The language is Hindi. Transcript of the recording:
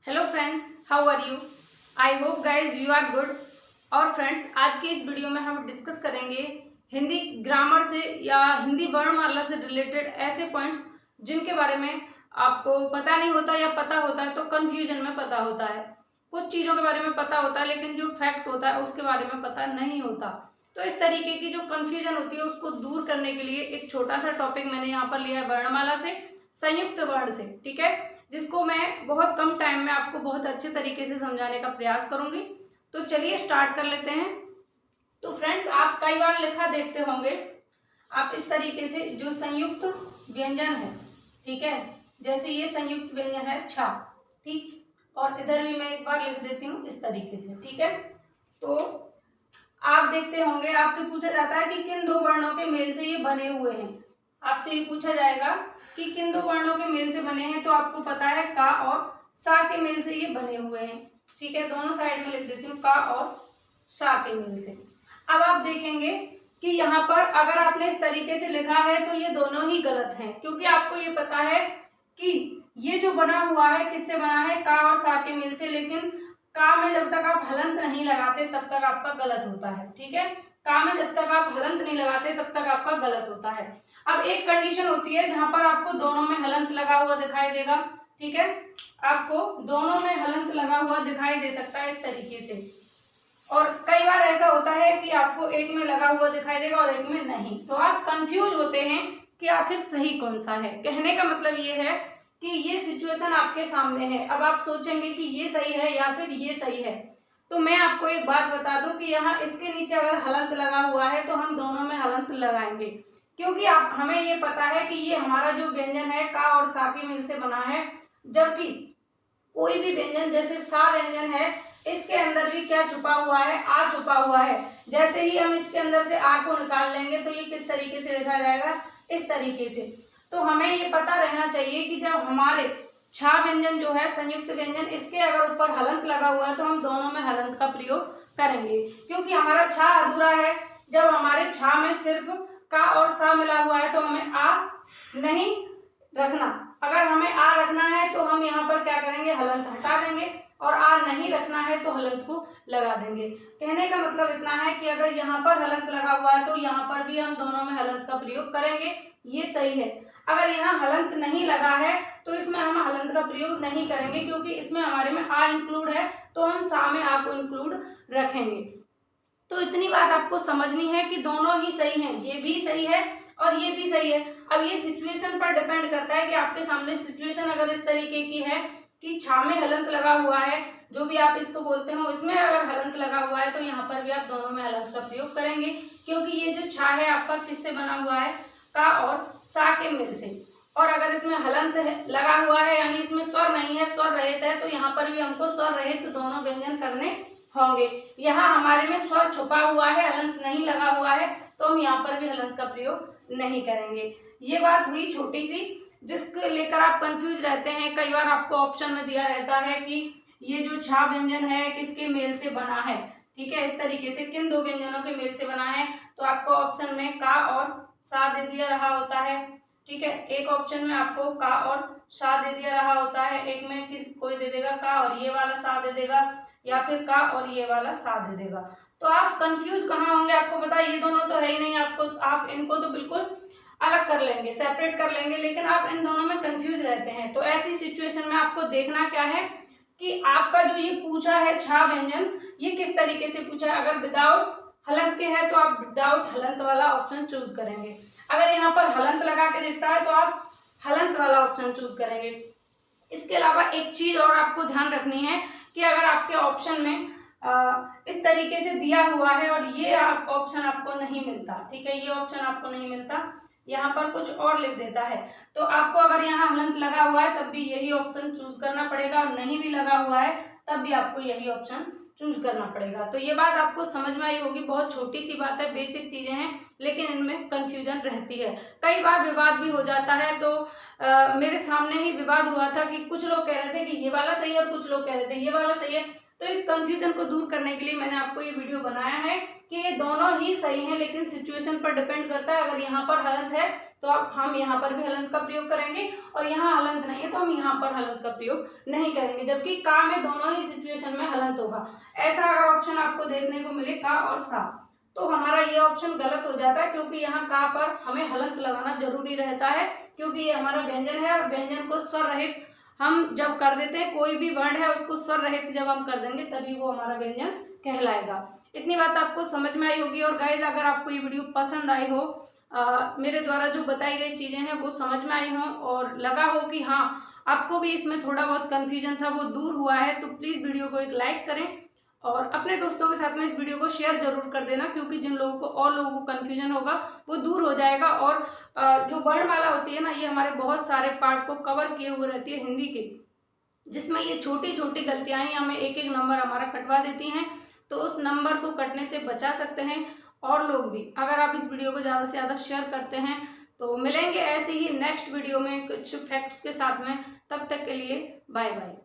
Hello friends, how are you? I hope guys you are good. और फ्रेंड्स, आज की इस वीडियो में हम डिस्कस करेंगे हिंदी ग्रामर से या हिंदी वर्णमाला से रिलेटेड ऐसे पॉइंट्स जिनके बारे में आपको पता नहीं होता या पता होता है तो कंफ्यूजन में पता होता है। कुछ चीज़ों के बारे में पता होता है लेकिन जो फैक्ट होता है उसके बारे में पता नहीं होता। तो इस तरीके की जो कंफ्यूजन होती है उसको दूर करने के लिए एक छोटा सा टॉपिक मैंने यहाँ पर लिया है वर्णमाला से, संयुक्त वर्ण से, ठीक है, जिसको मैं बहुत कम टाइम में आपको बहुत अच्छे तरीके से समझाने का प्रयास करूंगी। तो चलिए स्टार्ट कर लेते हैं। तो फ्रेंड्स, आप कई बार लिखा देखते होंगे आप इस तरीके से, जो संयुक्त व्यंजन है, ठीक है, जैसे ये संयुक्त व्यंजन है छा, ठीक, और इधर भी मैं एक बार लिख देती हूँ इस तरीके से, ठीक है। तो आप देखते होंगे, आपसे पूछा जाता है कि किन दो वर्णों के मेल से ये बने हुए हैं। आपसे ये पूछा जाएगा कि किन दो वर्णों के मेल से बने हैं, तो आपको पता है का और सा के मेल से ये बने हुए हैं, ठीक है। दोनों साइड में लिख देती हूँ, का और सा के मेल से। अब आप देखेंगे कि यहाँ पर अगर आपने इस तरीके से लिखा है तो ये दोनों ही गलत हैं, क्योंकि आपको ये पता है कि ये जो बना हुआ है किससे बना है, का और सा के मेल से। लेकिन का में जब तक आप हलंत नहीं लगाते तब तक आपका गलत होता है, ठीक है। का में जब तक आप हलंत नहीं लगाते तब तक आपका गलत होता है। अब एक कंडीशन होती है जहां पर आपको दोनों में हलंत लगा हुआ दिखाई देगा, ठीक है, आपको दोनों में हलंत लगा हुआ दिखाई दे सकता है इस तरीके से। और कई बार ऐसा होता है कि आपको एक में लगा हुआ दिखाई देगा और एक में नहीं, तो आप कंफ्यूज होते हैं कि आखिर सही कौन सा है। कहने का मतलब ये है कि ये सिचुएशन आपके सामने है, अब आप सोचेंगे कि ये सही है या फिर ये सही है। तो मैं आपको एक बात बता दूं कि यहाँ इसके नीचे अगर हलंत लगा हुआ है तो हम दोनों में हलंत लगाएंगे, क्योंकि आप हमें ये पता है कि ये हमारा जो व्यंजन है का और सा के मेल से बना है। जबकि कोई भी व्यंजन, जैसे सा व्यंजन है, इसके अंदर भी क्या छुपा हुआ है, आ छुपा हुआ है। जैसे ही हम इसके अंदर से आ को निकाल लेंगे तो ये किस तरीके से लिखा जाएगा, इस तरीके से। तो हमें ये पता रहना चाहिए कि जब हमारे छा व्यंजन जो है संयुक्त व्यंजन, इसके अगर ऊपर हलंत लगा हुआ है तो हम दोनों में हलंत का प्रयोग करेंगे, क्योंकि हमारा छा अधूरा है। जब हमारे छा में सिर्फ का और सा मिला हुआ है तो हमें आ नहीं रखना। अगर हमें आ रखना है तो हम यहाँ पर क्या करेंगे, हलंत हटा देंगे, और आ नहीं रखना है तो हलंत को लगा देंगे। कहने का मतलब इतना है कि अगर यहाँ पर हलंत लगा हुआ है तो यहाँ पर भी हम दोनों में हलंत का प्रयोग करेंगे, ये सही है। अगर यहाँ हलंत नहीं लगा है तो इसमें हम हलंत का प्रयोग नहीं करेंगे, क्योंकि इसमें हमारे में आ इंक्लूड है तो हम सा में आ को इंक्लूड रखेंगे। तो इतनी बात आपको समझनी है कि दोनों ही सही हैं, ये भी सही है और ये भी सही है। अब ये सिचुएशन पर डिपेंड करता है कि आपके सामने सिचुएशन अगर इस तरीके की है कि छा में हलंत लगा हुआ है, जो भी आप इसको बोलते हो, इसमें अगर हलंत लगा हुआ है तो यहाँ पर भी आप दोनों में हलंत का प्रयोग करेंगे, क्योंकि ये जो छा है आपका किससे बना हुआ है, का और सा के मेल से। और अगर इसमें हलंत लगा हुआ है यानी इसमें स्वर नहीं है, स्वर रहित है, तो यहाँ पर भी हमको स्वर रहित दोनों व्यंजन करने होंगे। यहाँ हमारे में स्वर छुपा हुआ है, हलंत नहीं लगा हुआ है, तो हम यहाँ पर भी हलंत का प्रयोग नहीं करेंगे। ये बात हुई छोटी सी, जिसको लेकर आप कंफ्यूज रहते हैं। कई बार आपको ऑप्शन में दिया रहता है कि ये जो छा व्यंजन है किसके मेल से बना है, ठीक है, इस तरीके से किन दो व्यंजनों के मेल से बना है, तो आपको ऑप्शन में का और सा दे दिया रहा होता है, ठीक है। एक ऑप्शन में आपको का और सा दे दिया रहा होता है, एक में कोई दे देगा का और ये वाला सा दे देगा, या फिर का और ये वाला सा दे देगा। तो आप कंफ्यूज कहाँ होंगे, आपको पता है ये दोनों तो है ही नहीं, आपको आप इनको तो बिल्कुल अलग कर लेंगे, सेपरेट कर लेंगे, लेकिन आप इन दोनों में कंफ्यूज रहते हैं। तो ऐसी सिचुएशन में आपको देखना क्या है कि आपका जो ये पूछा है छा व्यंजन, ये किस तरीके से पूछा है। अगर विदाउट हलंत के है तो आप विदाउट हलंत वाला ऑप्शन चूज करेंगे। अगर यहाँ पर हलंत लगा के देता है तो आप हलंत वाला ऑप्शन चूज करेंगे। इसके अलावा एक चीज और आपको ध्यान रखनी है कि अगर आपके ऑप्शन में इस तरीके से दिया हुआ है और ये ऑप्शन आपको नहीं मिलता, ठीक है, ये ऑप्शन आपको नहीं मिलता, यहाँ पर कुछ और लिख देता है, तो आपको अगर यहाँ हलंत लगा हुआ है तब भी यही ऑप्शन चूज करना पड़ेगा, और नहीं भी लगा हुआ है तब भी आपको यही ऑप्शन चूज करना पड़ेगा। तो ये बात आपको समझ में आई होगी, बहुत छोटी सी बात है, बेसिक चीजें हैं, लेकिन इनमें कंफ्यूजन रहती है। कई बार विवाद भी हो जाता है। तो मेरे सामने ही विवाद हुआ था कि कुछ लोग कह रहे थे कि ये वाला सही है और कुछ लोग कह रहे थे ये वाला सही है। तो इस कंफ्यूजन को दूर करने के लिए मैंने आपको ये वीडियो बनाया है कि ये दोनों ही सही हैं, लेकिन सिचुएशन पर डिपेंड करता है। अगर यहाँ पर हलंत है तो अब हम यहाँ पर भी हलंत का प्रयोग करेंगे, और यहाँ हलंत नहीं है तो हम यहाँ पर हलंत का प्रयोग नहीं करेंगे, जबकि का में दोनों ही सिचुएशन में हलंत होगा। ऐसा अगर ऑप्शन आपको देखने को मिले का और सा, तो हमारा ये ऑप्शन गलत हो जाता है, क्योंकि यहाँ का पर हमें हलंत लगाना जरूरी रहता है, क्योंकि ये हमारा व्यंजन है और व्यंजन को स्वर रहित हम जब कर देते हैं, कोई भी वर्ण है उसको स्वर रहित जब हम कर देंगे तभी वो हमारा व्यंजन कहलाएगा। इतनी बात आपको समझ में आई होगी। और गाइज अगर आपको ये वीडियो पसंद आई हो, मेरे द्वारा जो बताई गई चीजें हैं वो समझ में आई हो और लगा हो कि हाँ आपको भी इसमें थोड़ा बहुत कन्फ्यूजन था वो दूर हुआ है, तो प्लीज वीडियो को एक लाइक करें और अपने दोस्तों के साथ में इस वीडियो को शेयर जरूर कर देना, क्योंकि जिन लोगों को और लोगों को कन्फ्यूजन होगा वो दूर हो जाएगा। और जो वर्णमाला होती है ना, ये हमारे बहुत सारे पार्ट को कवर किए हुए रहती है हिंदी के, जिसमें ये छोटी छोटी गलतियां हमें एक एक नंबर हमारा कटवा देती हैं, तो उस नंबर को कटने से बचा सकते हैं और लोग भी, अगर आप इस वीडियो को ज़्यादा से ज़्यादा शेयर करते हैं। तो मिलेंगे ऐसे ही नेक्स्ट वीडियो में कुछ फैक्ट्स के साथ में, तब तक के लिए बाय बाय।